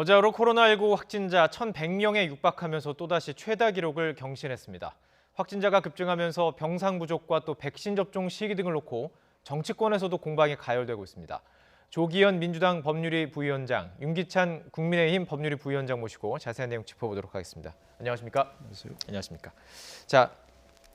어제 하루 코로나19 확진자 1,100명에 육박하면서 또다시 최다 기록을 경신했습니다. 확진자가 급증하면서 병상 부족과 또 백신 접종 시기 등을 놓고 정치권에서도 공방이 가열되고 있습니다. 조기현 민주당 법률위 부위원장, 윤기찬 국민의힘 법률위 부위원장 모시고 자세한 내용 짚어보도록 하겠습니다. 안녕하십니까? 안녕하세요. 안녕하십니까? 자,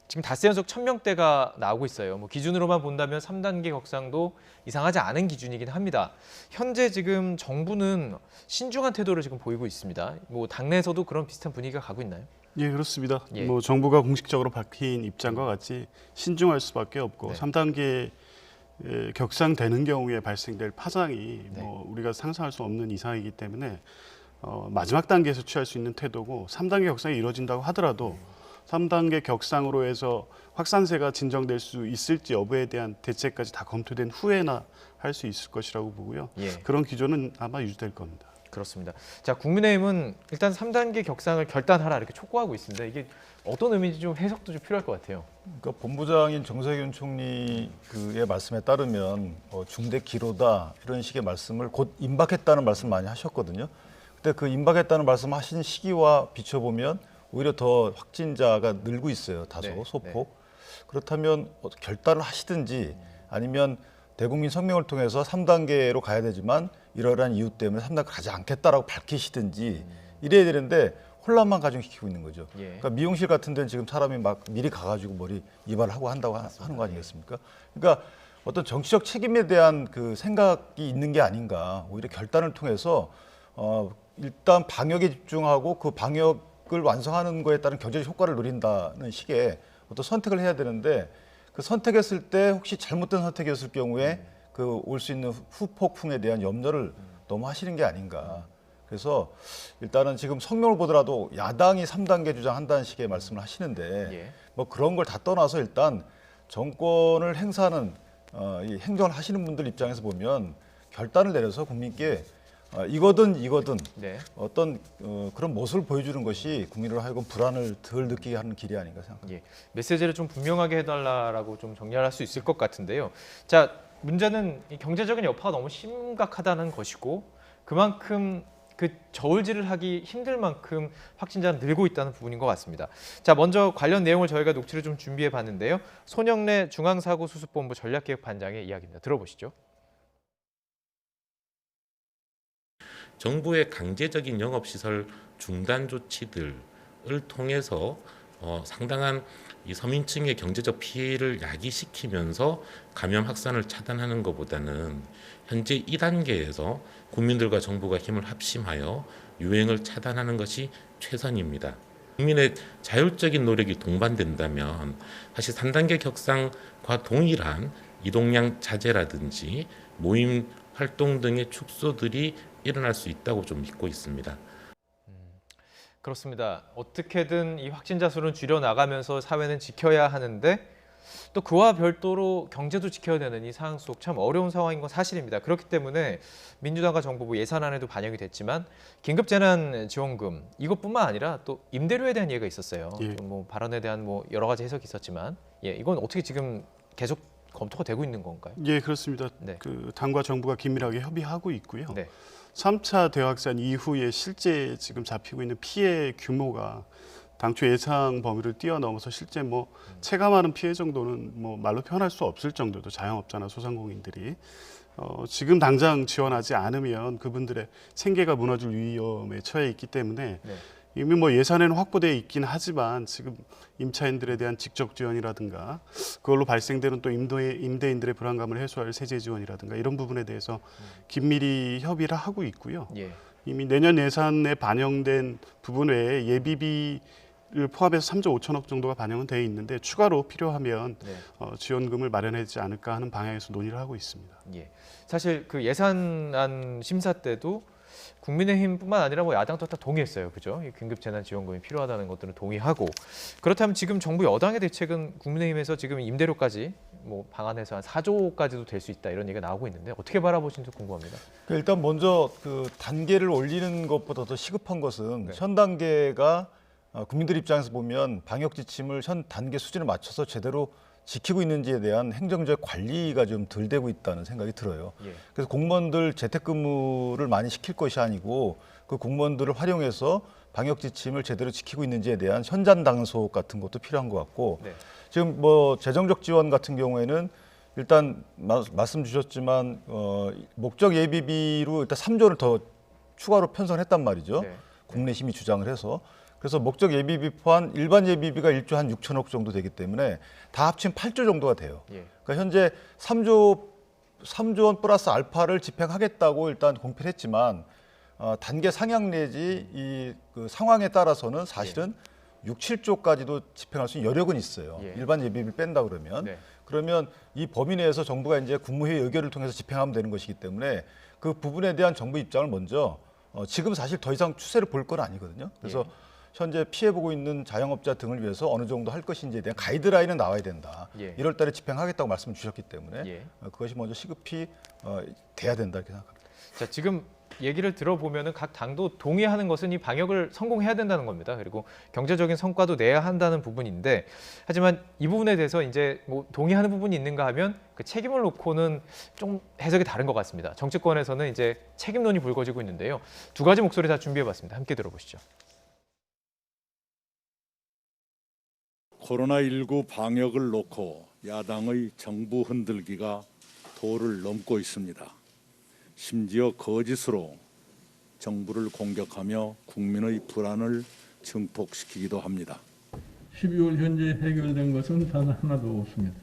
지금 닷새 연속 1,000명대가 나오고 있어요. 기준으로만 본다면 3단계 격상도 이상하지 않은 기준이긴 합니다. 현재 지금 정부는 신중한 태도를 지금 보이고 있습니다. 당내에서도 그런 비슷한 분위기가 가고 있나요? 예, 그렇습니다. 예. 정부가 공식적으로 밝힌 입장과 같이 신중할 수밖에 없고 네. 3단계 격상되는 경우에 발생될 파장이 네. 우리가 상상할 수 없는 이상이기 때문에 마지막 단계에서 취할 수 있는 태도고 3단계 격상이 이루어진다고 하더라도 3단계 격상으로 해서 확산세가 진정될 수 있을지 여부에 대한 대책까지 다 검토된 후에나 할 수 있을 것이라고 보고요. 예. 그런 기조는 아마 유지될 겁니다. 그렇습니다. 자, 국민의힘은 일단 3단계 격상을 결단하라 이렇게 촉구하고 있습니다. 이게 어떤 의미인지 좀 해석도 좀 필요할 것 같아요. 그러니까 본부장인 정세균 총리의 말씀에 따르면 중대 기로다 이런 식의 말씀을 곧 임박했다는 말씀 많이 하셨거든요. 근데 그 임박했다는 말씀하신 시기와 비춰보면 오히려 더 확진자가 늘고 있어요. 다소 네, 소폭. 그렇다면 결단을 하시든지 아니면 대국민 성명을 통해서 3단계로 가야 되지만 이러한 이유 때문에 3단계 가지 않겠다라고 밝히시든지 이래야 되는데 혼란만 가중시키고 있는 거죠. 예. 그러니까 미용실 같은 데는 지금 사람이 막 미리 가가지고 머리 이발을 하고 한다고 하는 거 아니겠습니까? 그러니까 어떤 정치적 책임에 대한 그 생각이 있는 게 아닌가. 오히려 결단을 통해서 일단 방역에 집중하고 그 방역을 완성하는 거에 따른 경제적 효과를 노린다는 식의 어떤 선택을 해야 되는데 그 선택했을 때 혹시 잘못된 선택이었을 경우에 그 올 수 있는 후폭풍에 대한 염려를 너무 하시는 게 아닌가. 그래서 일단은 지금 성명을 보더라도 야당이 3단계 주장한다는 식의 말씀을 하시는데 예. 뭐 그런 걸 다 떠나서 일단 정권을 행사하는 이 행정을 하시는 분들 입장에서 보면 결단을 내려서 국민께 이거든 네. 어떤 그런 모습을 보여주는 것이 국민으로 하여금 불안을 덜 느끼게 하는 길이 아닌가 생각합니다. 예. 메시지를 좀 분명하게 해달라고 좀 정리할 수 있을 것 같은데요. 자, 문제는 이 경제적인 여파가 너무 심각하다는 것이고 그만큼 그 저울질을 하기 힘들 만큼 확진자는 늘고 있다는 부분인 것 같습니다. 자, 먼저 관련 내용을 저희가 녹취를 좀 준비해 봤는데요. 손영래 중앙사고수습본부 전략기획반장의 이야기입니다. 들어보시죠. 정부의 강제적인 영업시설 중단 조치들을 통해서 상당한 이 서민층의 경제적 피해를 야기시키면서 감염 확산을 차단하는 것보다는 현재 2단계에서 국민들과 정부가 힘을 합심하여 유행을 차단하는 것이 최선입니다. 국민의 자율적인 노력이 동반된다면 사실 3단계 격상과 동일한 이동량 자제라든지 모임 활동 등의 축소들이 일어날 수 있다고 좀 믿고 있습니다. 그렇습니다. 어떻게든 이 확진자 수는 줄여나가면서 사회는 지켜야 하는데 또 그와 별도로 경제도 지켜야 되는 이 상황 속 참 어려운 상황인 건 사실입니다. 그렇기 때문에 민주당과 정부부 예산안에도 반영이 됐지만 긴급재난지원금 이것뿐만 아니라 또 임대료에 대한 얘기가 있었어요. 예. 좀 발언에 대한 여러 가지 해석이 있었지만 이건 어떻게 지금 계속 검토가 되고 있는 건가요? 예, 그렇습니다. 네. 그 당과 정부가 긴밀하게 협의하고 있고요. 네. 3차 대확산 이후에 실제 지금 잡히고 있는 피해 규모가 당초 예상 범위를 뛰어넘어서 실제 체감하는 피해 정도는 말로 표현할 수 없을 정도도 자영업자나 소상공인들이 지금 당장 지원하지 않으면 그분들의 생계가 무너질 위험에 처해 있기 때문에 네. 이미 예산에는 확보되어 있긴 하지만 지금 임차인들에 대한 직접 지원이라든가 그걸로 발생되는 또 임대인들의 불안감을 해소할 세제 지원이라든가 이런 부분에 대해서 긴밀히 협의를 하고 있고요. 예. 이미 내년 예산에 반영된 부분 외에 예비비를 포함해서 3조 5천억 정도가 반영은 되어 있는데 추가로 필요하면 네. 지원금을 마련하지 않을까 하는 방향에서 논의를 하고 있습니다. 예. 사실 그 예산안 심사 때도 국민의힘뿐만 아니라 야당도 다 동의했어요. 그죠? 이 긴급재난지원금이 필요하다는 것들은 동의하고. 그렇다면 지금 정부 여당의 대책은 국민의힘에서 지금 임대료까지 방안에서 한 4조까지도 될 수 있다 이런 얘기가 나오고 있는데 어떻게 바라보시는지 궁금합니다. 일단 먼저 그 단계를 올리는 것보다 더 시급한 것은 네. 현 단계가 국민들 입장에서 보면 방역 지침을 현 단계 수준에 맞춰서 제대로 지키고 있는지에 대한 행정적 관리가 좀 덜 되고 있다는 생각이 들어요. 예. 그래서 공무원들 재택근무를 많이 시킬 것이 아니고 그 공무원들을 활용해서 방역 지침을 제대로 지키고 있는지에 대한 현장 단속 같은 것도 필요한 것 같고 네. 지금 뭐 재정적 지원 같은 경우에는 일단 말씀 주셨지만 목적 예비비로 일단 3조를 더 추가로 편성했단 말이죠. 네. 국내심이 주장을 해서 그래서 목적 예비비 포함 일반 예비비가 1조 한 6천억 정도 되기 때문에 다 합치면 8조 정도가 돼요. 예. 그러니까 현재 3조 원 플러스 알파를 집행하겠다고 일단 공표를 했지만 단계 상향 내지 그 상황에 따라서는 사실은 6, 7조까지도 집행할 수 있는 여력은 있어요. 예. 일반 예비비를 뺀다 그러면. 네. 그러면 이 범위 내에서 정부가 이제 국무회의 의결을 통해서 집행하면 되는 것이기 때문에 그 부분에 대한 정부 입장을 먼저 지금 사실 더 이상 추세를 볼 건 아니거든요. 그래서 현재 피해보고 있는 자영업자 등을 위해서 어느 정도 할 것인지에 대한 가이드라인은 나와야 된다. 예. 1월 달에 집행하겠다고 말씀을 주셨기 때문에 예. 그것이 먼저 시급히 돼야 된다 이렇게 생각합니다. 자, 지금 얘기를 들어보면은 각 당도 동의하는 것은 이 방역을 성공해야 된다는 겁니다. 그리고 경제적인 성과도 내야 한다는 부분인데, 하지만 이 부분에 대해서 이제 뭐 동의하는 부분이 있는가 하면 그 책임을 놓고는 좀 해석이 다른 것 같습니다. 정치권에서는 이제 책임론이 불거지고 있는데요. 두 가지 목소리 다 준비해봤습니다. 함께 들어보시죠. 코로나19 방역을 놓고 야당의 정부 흔들기가 도를 넘고 있습니다. 심지어 거짓으로 정부를 공격하며 국민의 불안을 증폭시키기도 합니다. 12월 현재 해결된 것은 단 하나도 없습니다.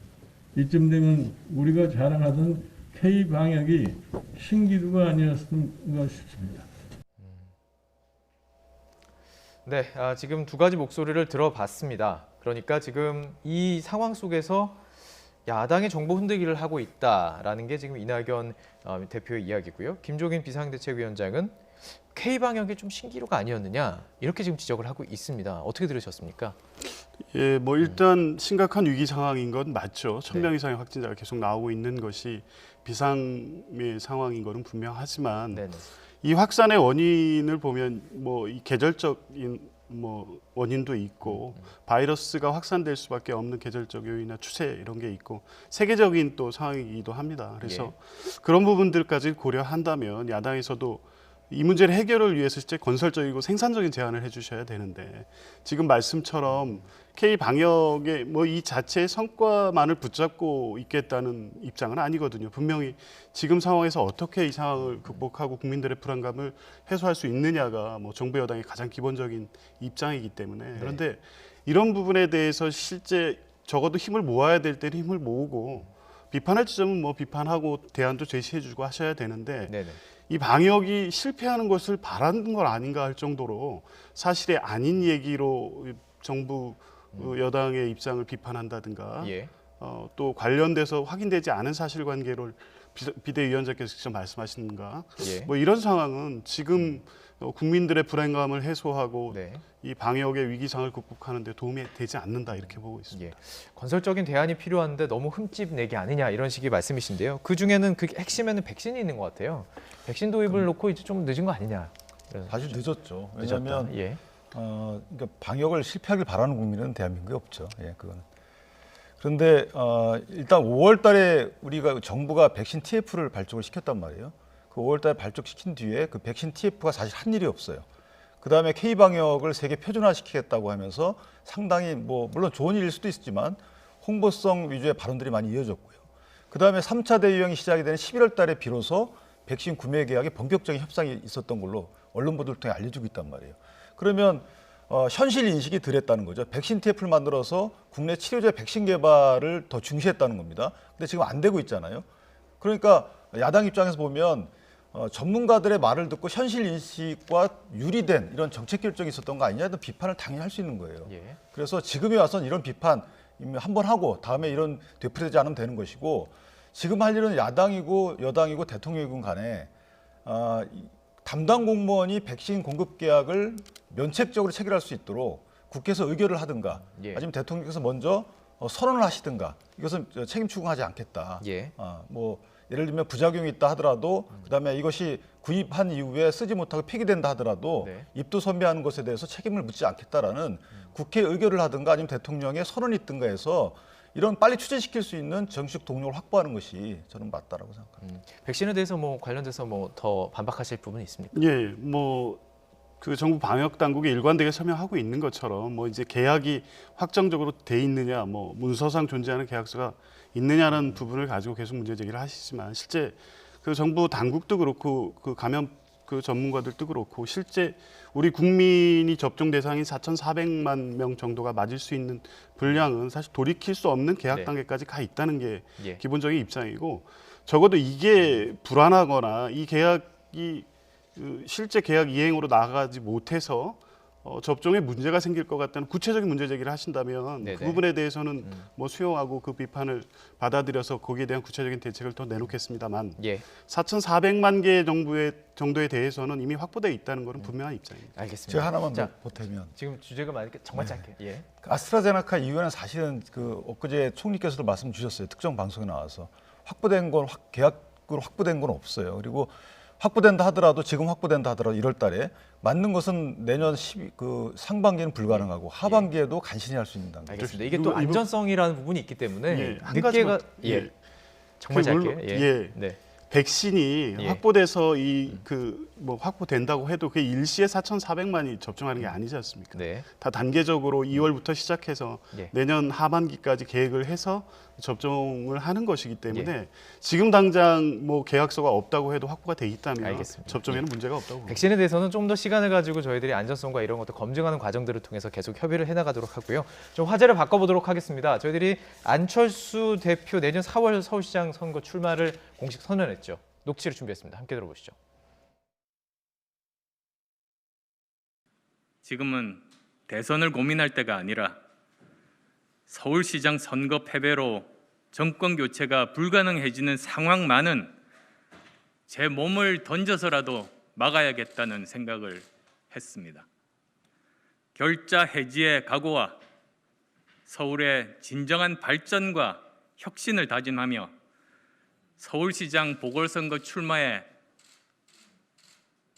이쯤 되면 우리가 자랑하던 K-방역이 신기루가 아니었는가 싶습니다. 네, 지금 두 가지 목소리를 들어봤습니다. 그러니까 지금 이 상황 속에서 야당의 정보 흔들기를 하고 있다라는 게 지금 이낙연 대표의 이야기고요. 김종인 비상대책위원장은 K-방역이 좀 신기루가 아니었느냐 이렇게 지금 지적을 하고 있습니다. 어떻게 들으셨습니까? 예, 뭐 일단 심각한 위기 상황인 건 맞죠. 1,000명 이상의 확진자가 계속 나오고 있는 것이 비상의 상황인 거는 분명하지만 네네. 이 확산의 원인을 보면 뭐 이 계절적인 뭐 원인도 있고 바이러스가 확산될 수밖에 없는 계절적 요인이나 추세 이런 게 있고 세계적인 또 상황이기도 합니다. 그래서 그런 부분들까지 고려한다면 야당에서도 이 문제를 해결을 위해서 실제 건설적이고 생산적인 제안을 해주셔야 되는데 지금 말씀처럼 K 방역의 뭐 이 자체의 성과만을 붙잡고 있겠다는 입장은 아니거든요. 분명히 지금 상황에서 어떻게 이 상황을 극복하고 국민들의 불안감을 해소할 수 있느냐가 뭐 정부 여당의 가장 기본적인 입장이기 때문에 그런데 이런 부분에 대해서 실제 적어도 힘을 모아야 될 때는 힘을 모으고 비판할 지점은 뭐 비판하고 대안도 제시해주고 하셔야 되는데. 네네. 이 방역이 실패하는 것을 바라는 건 아닌가 할 정도로 사실이 아닌 얘기로 정부 여당의 입장을 비판한다든가 예. 또 관련돼서 확인되지 않은 사실관계를 비대위원장께서 직접 말씀하시는가 예. 뭐 이런 상황은 지금 국민들의 불안감을 해소하고 네. 이 방역의 위기상을 극복하는 데 도움이 되지 않는다 이렇게 보고 있습니다. 예. 건설적인 대안이 필요한데 너무 흠집 내기 아니냐 이런 식의 말씀이신데요. 그 중에는 그 핵심에는 백신이 있는 것 같아요. 백신 도입을 놓고 이제 좀 늦은 거 아니냐. 사실 늦었죠. 늦었다. 왜냐하면 예. 그러니까 방역을 실패하길 바라는 국민은 대한민국에 없죠. 예, 그거는. 그런데 일단 5월달에 우리가 정부가 백신 TF를 발족을 시켰단 말이에요. 그 5월달에 발족시킨 뒤에 그 백신 TF가 사실 한 일이 없어요. 그 다음에 K 방역을 세계 표준화시키겠다고 하면서 상당히 뭐 물론 좋은 일일 수도 있지만 홍보성 위주의 발언들이 많이 이어졌고요. 그 다음에 3차 대유행이 시작이 되는 11월달에 비로소 백신 구매 계약에 본격적인 협상이 있었던 걸로 언론 보도를 통해 알려주고 있단 말이에요. 그러면 현실 인식이 덜했다는 거죠. 백신 TF를 만들어서 국내 치료제 백신 개발을 더 중시했다는 겁니다. 근데 지금 안 되고 있잖아요. 그러니까 야당 입장에서 보면 전문가들의 말을 듣고 현실 인식과 유리된 이런 정책 결정이 있었던 거 아니냐, 비판을 당연히 할 수 있는 거예요. 예. 그래서 지금에 와서는 이런 비판 한번 하고 다음에 이런 되풀이되지 않으면 되는 것이고 지금 할 일은 야당이고 여당이고 대통령이건 간에 담당 공무원이 백신 공급 계약을 면책적으로 체결할 수 있도록 국회에서 의결을 하든가 예. 아니면 대통령께서 먼저 선언을 하시든가 이것은 책임 추궁하지 않겠다. 예. 뭐 예를 들면 부작용이 있다 하더라도 그다음에 이것이 구입한 이후에 쓰지 못하고 폐기된다 하더라도 네. 입도 선배하는 것에 대해서 책임을 묻지 않겠다라는 국회 의결을 하든가 아니면 대통령의 선언이 있든가 해서 이런 빨리 추진시킬 수 있는 정치적 동력을 확보하는 것이 저는 맞다라고 생각합니다. 백신에 대해서 뭐 관련돼서 뭐 더 반박하실 부분이 있습니까? 예, 뭐 그 정부 방역 당국이 일관되게 설명하고 있는 것처럼 뭐 이제 계약이 확정적으로 돼 있느냐, 뭐 문서상 존재하는 계약서가 있느냐는 부분을 가지고 계속 문제 제기를 하시지만 실제 그 정부 당국도 그렇고 그 감염 그 전문가들도 그렇고 실제 우리 국민이 접종 대상인 4,400만 명 정도가 맞을 수 있는 분량은 사실 돌이킬 수 없는 계약 네. 단계까지 가 있다는 게 예. 기본적인 입장이고 적어도 이게 불안하거나 이 계약이 실제 계약 이행으로 나가지 못해서 접종에 문제가 생길 것 같다는 구체적인 문제 제기를 하신다면 네네. 그 부분에 대해서는 뭐 수용하고 그 비판을 받아들여서 거기에 대한 구체적인 대책을 더 내놓겠습니다만 예, 4,400만 개 정도에 대해서는 이미 확보되어 있다는 것은 분명한 입장입니다. 알겠습니다. 제가 하나만 자, 보태면 지금 주제가 많으니까 정말 짧게. 예. 아스트라제네카 이후에는 사실은 그 엊그제 총리께서도 말씀 주셨어요. 특정 방송에 나와서 확보된 건 계약으로 확보된 건 없어요. 그리고 확보된다 하더라도 지금 확보된다 하더라도 1월 달에 맞는 것은 내년 그 상반기는 불가능하고 하반기에도 간신히 할 수 있는 단계. 알겠습니다. 이게 또 안전성이라는 부분이 있기 때문에 예, 한 늦게가 가지만, 예. 정말 그 짧게. 물론- 예. 예. 네. 백신이 예. 확보돼서 뭐 확보된다고 해도 그 일시에 4,400만이 접종하는 게 아니지 않습니까? 네. 다 단계적으로 2월부터 시작해서 예. 내년 하반기까지 계획을 해서 접종을 하는 것이기 때문에 예. 지금 당장 뭐 계약서가 없다고 해도 확보가 돼 있다면 알겠습니다. 접종에는 문제가 없다고 봅니다. 백신에 대해서는 좀 더 시간을 가지고 저희들이 안전성과 이런 것도 검증하는 과정들을 통해서 계속 협의를 해나가도록 하고요. 좀 화제를 바꿔보도록 하겠습니다. 저희들이 안철수 대표 내년 4월 서울시장 선거 출마를 공식 선언했죠. 녹취를 준비했습니다. 함께 들어보시죠. 지금은 대선을 고민할 때가 아니라 서울시장 선거 패배로 정권 교체가 불가능해지는 상황만은 제 몸을 던져서라도 막아야겠다는 생각을 했습니다. 결자 해지의 각오와 서울의 진정한 발전과 혁신을 다짐하며 서울시장 보궐선거 출마에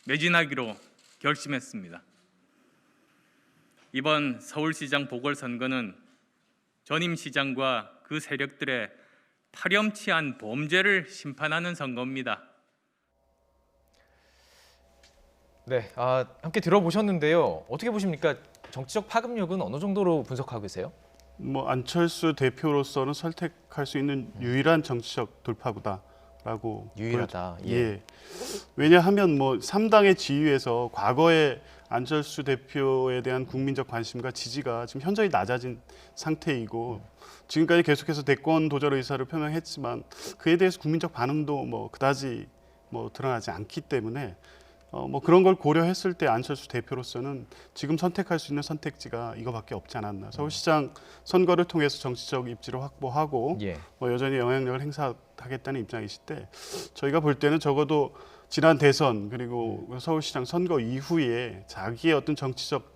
매진하기로 결심했습니다. 이번 서울시장 보궐선거는 전임 시장과 그 세력들의 파렴치한 범죄를 심판하는 선거입니다. 네, 함께 들어보셨는데요. 어떻게 보십니까? 정치적 파급력은 어느 정도로 분석하고 계세요? 뭐 안철수 대표로서는 선택할 수 있는 유일한 정치적 돌파구다라고 유일하다. 보여져- 예. 왜냐하면 뭐 3당의 지위에서 과거에 안철수 대표에 대한 국민적 관심과 지지가 지금 현저히 낮아진 상태이고 지금까지 계속해서 대권 도전 의사를 표명했지만 그에 대해서 국민적 반응도 뭐 그다지 뭐 드러나지 않기 때문에 뭐 그런 걸 고려했을 때 안철수 대표로서는 지금 선택할 수 있는 선택지가 이거밖에 없지 않았나. 서울시장 선거를 통해서 정치적 입지를 확보하고 예. 뭐 여전히 영향력을 행사하겠다는 입장이실 때 저희가 볼 때는 적어도 지난 대선 그리고 서울시장 선거 이후에 자기의 어떤 정치적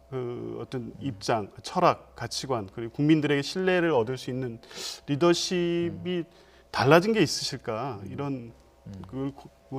그 어떤 입장, 철학, 가치관 그리고 국민들에게 신뢰를 얻을 수 있는 리더십이 달라진 게 있으실까 이런 그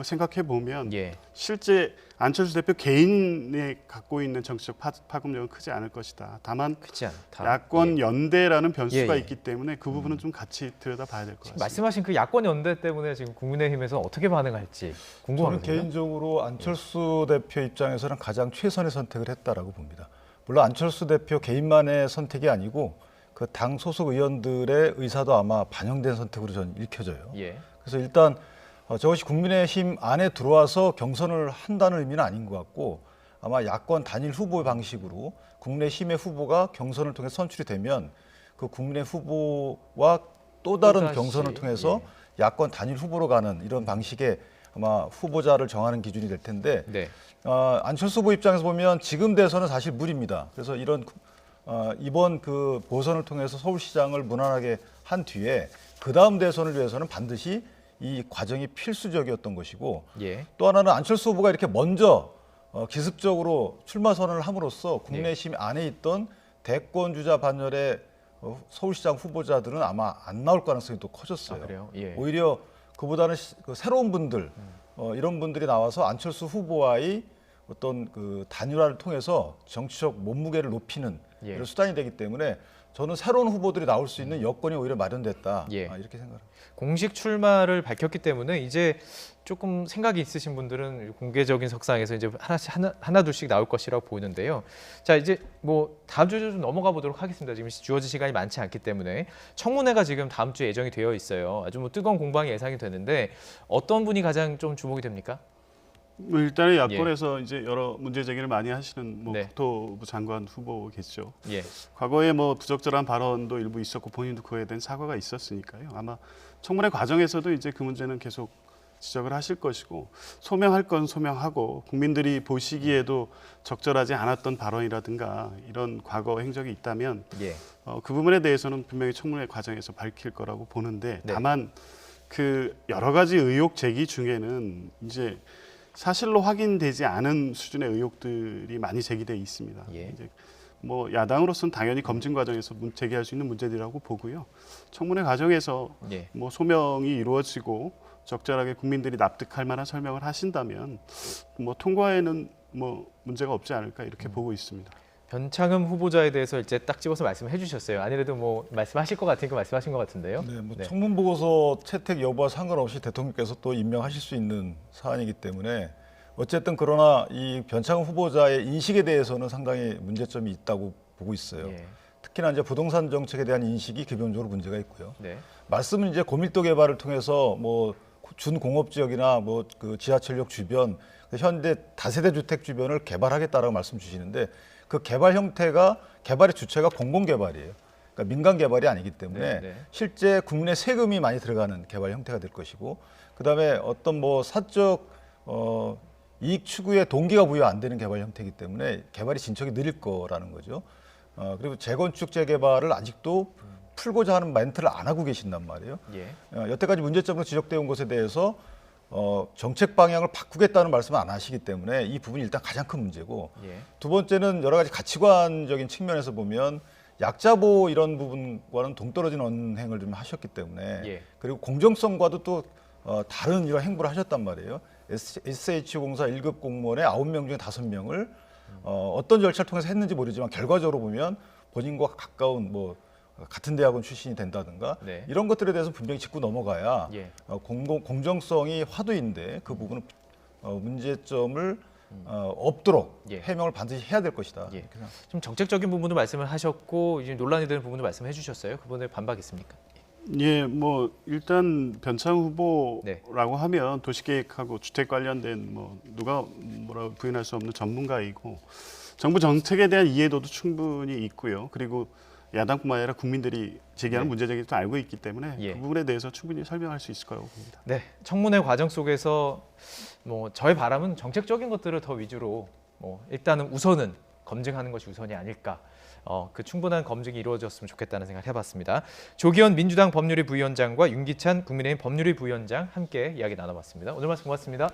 생각해 보면 예. 실제 안철수 대표 개인에 갖고 있는 정치적 파급력은 크지 않을 것이다. 다만 크지 않다. 야권 예. 연대라는 변수가 예, 예. 있기 때문에 그 부분은 좀 같이 들여다봐야 될 것 같습니다. 말씀하신 그 야권 연대 때문에 지금 국민의힘에서 어떻게 반응할지 저는 궁금합니다. 개인적으로 안철수 대표 입장에서는 가장 최선의 선택을 했다라고 봅니다. 물론 안철수 대표 개인만의 선택이 아니고 그 당 소속 의원들의 의사도 아마 반영된 선택으로 저는 읽혀져요. 예. 그래서 일단 저것이 국민의힘 안에 들어와서 경선을 한다는 의미는 아닌 것 같고 아마 야권 단일 후보 방식으로 국민의힘의 후보가 경선을 통해 선출이 되면 그 국민의 후보와 또 다른 또다시, 경선을 통해서 야권 단일 후보로 가는 이런 방식의 아마 후보자를 정하는 기준이 될 텐데 네. 안철수 후보 입장에서 보면 지금 대선은 사실 무리입니다. 그래서 이번 그 보선을 통해서 서울시장을 무난하게 한 뒤에 그 다음 대선을 위해서는 반드시 이 과정이 필수적이었던 것이고 예. 또 하나는 안철수 후보가 이렇게 먼저 기습적으로 출마 선언을 함으로써 국민의힘 안에 있던 대권 주자 반열의 서울시장 후보자들은 아마 안 나올 가능성이 또 커졌어요. 그래요? 예. 오히려 그보다는 그 새로운 분들 이런 분들이 나와서 안철수 후보와의 어떤 그 단일화를 통해서 정치적 몸무게를 높이는 예. 이런 수단이 되기 때문에 저는 새로운 후보들이 나올 수 있는 여건이 오히려 마련됐다. 예. 이렇게 생각합니다. 공식 출마를 밝혔기 때문에 이제 조금 생각이 있으신 분들은 공개적인 석상에서 이제 하나 둘씩 나올 것이라고 보이는데요. 자, 이제 뭐 다음 주로 좀 넘어가 보도록 하겠습니다. 지금 주어진 시간이 많지 않기 때문에 청문회가 지금 다음 주에 예정이 되어 있어요. 아주 뭐 뜨거운 공방이 예상이 되는데 어떤 분이 가장 좀 주목이 됩니까? 뭐 일단은 야권에서 이제 여러 문제 제기를 많이 하시는 뭐 네. 국토부 장관 후보겠죠. 예, 과거에 뭐 부적절한 발언도 일부 있었고 본인도 그에 대한 사과가 있었으니까요. 아마 청문회 과정에서도 이제 그 문제는 계속 지적을 하실 것이고 소명할 건 소명하고 국민들이 보시기에도 적절하지 않았던 발언이라든가 이런 과거 행적이 있다면 예, 그 부분에 대해서는 분명히 청문회 과정에서 밝힐 거라고 보는데 네. 다만 그 여러 가지 의혹 제기 중에는 이제 사실로 확인되지 않은 수준의 의혹들이 많이 제기돼 있습니다. 예. 이제 뭐 야당으로서는 당연히 검증 과정에서 제기할 수 있는 문제들이라고 보고요. 청문회 과정에서 예. 뭐 소명이 이루어지고 적절하게 국민들이 납득할 만한 설명을 하신다면 뭐 통과에는 뭐 문제가 없지 않을까 이렇게 보고 있습니다. 변창흠 후보자에 대해서 이제 딱 집어서 말씀해 주셨어요. 아니래도 뭐 말씀하실 것 같으니까 말씀하신 것 같은데요. 네, 뭐 네. 청문 보고서 채택 여부와 상관없이 대통령께서 또 임명하실 수 있는 사안이기 때문에 어쨌든 그러나 이 변창흠 후보자의 인식에 대해서는 상당히 문제점이 있다고 보고 있어요. 예. 특히나 이제 부동산 정책에 대한 인식이 기본적으로 문제가 있고요. 네. 말씀은 이제 고밀도 개발을 통해서 뭐 준공업 지역이나 뭐 그 지하철역 주변, 현대 다세대 주택 주변을 개발하겠다라고 말씀 주시는데 그 개발 형태가 개발의 주체가 공공 개발이에요. 그러니까 민간 개발이 아니기 때문에 네, 네. 실제 국민의 세금이 많이 들어가는 개발 형태가 될 것이고, 그다음에 어떤 뭐 사적 이익 추구의 동기가 부여 안 되는 개발 형태이기 때문에 개발이 진척이 느릴 거라는 거죠. 그리고 재건축 재개발을 아직도 풀고자 하는 멘트를 안 하고 계신단 말이에요. 예. 여태까지 문제점으로 지적되어 온 것에 대해서 정책 방향을 바꾸겠다는 말씀을 안 하시기 때문에 이 부분이 일단 가장 큰 문제고, 예. 두 번째는 여러 가지 가치관적인 측면에서 보면 약자 보호 이런 부분과는 동떨어진 언행을 좀 하셨기 때문에 예. 그리고 공정성과도 또 다른 이런 행보를 하셨단 말이에요. SH공사 1급 공무원의 9명 중에 5명을 어떤 절차를 통해서 했는지 모르지만 결과적으로 보면 본인과 가까운 뭐 같은 대학원 출신이 된다든가 네. 이런 것들에 대해서 분명히 짚고 넘어가야 예. 공정성이 화두인데 그 부분은 문제점을 없도록 예. 해명을 반드시 해야 될 것이다. 예. 이렇게 생각합니다. 좀 정책적인 부분도 말씀을 하셨고 이제 논란이 되는 부분도 말씀해 주셨어요. 그 부분에 반박 있습니까? 예, 뭐 일단 변창 네. 후보라고 하면 도시계획하고 주택 관련된 뭐 누가 뭐라고 부인할 수 없는 전문가이고 정부 정책에 대한 이해도도 충분히 있고요. 그리고 야당뿐만 아니라 국민들이 제기하는 네. 문제 제기도 알고 있기 때문에 예. 그 부분에 대해서 충분히 설명할 수 있을 거라고 봅니다. 네, 청문회 과정 속에서 뭐 저의 바람은 정책적인 것들을 더 위주로 뭐 일단은 우선은 검증하는 것이 우선이 아닐까. 그 충분한 검증이 이루어졌으면 좋겠다는 생각을 해봤습니다. 조기현 민주당 법률위 부위원장과 윤기찬 국민의힘 법률위 부위원장 함께 이야기 나눠봤습니다. 오늘 말씀 고맙습니다.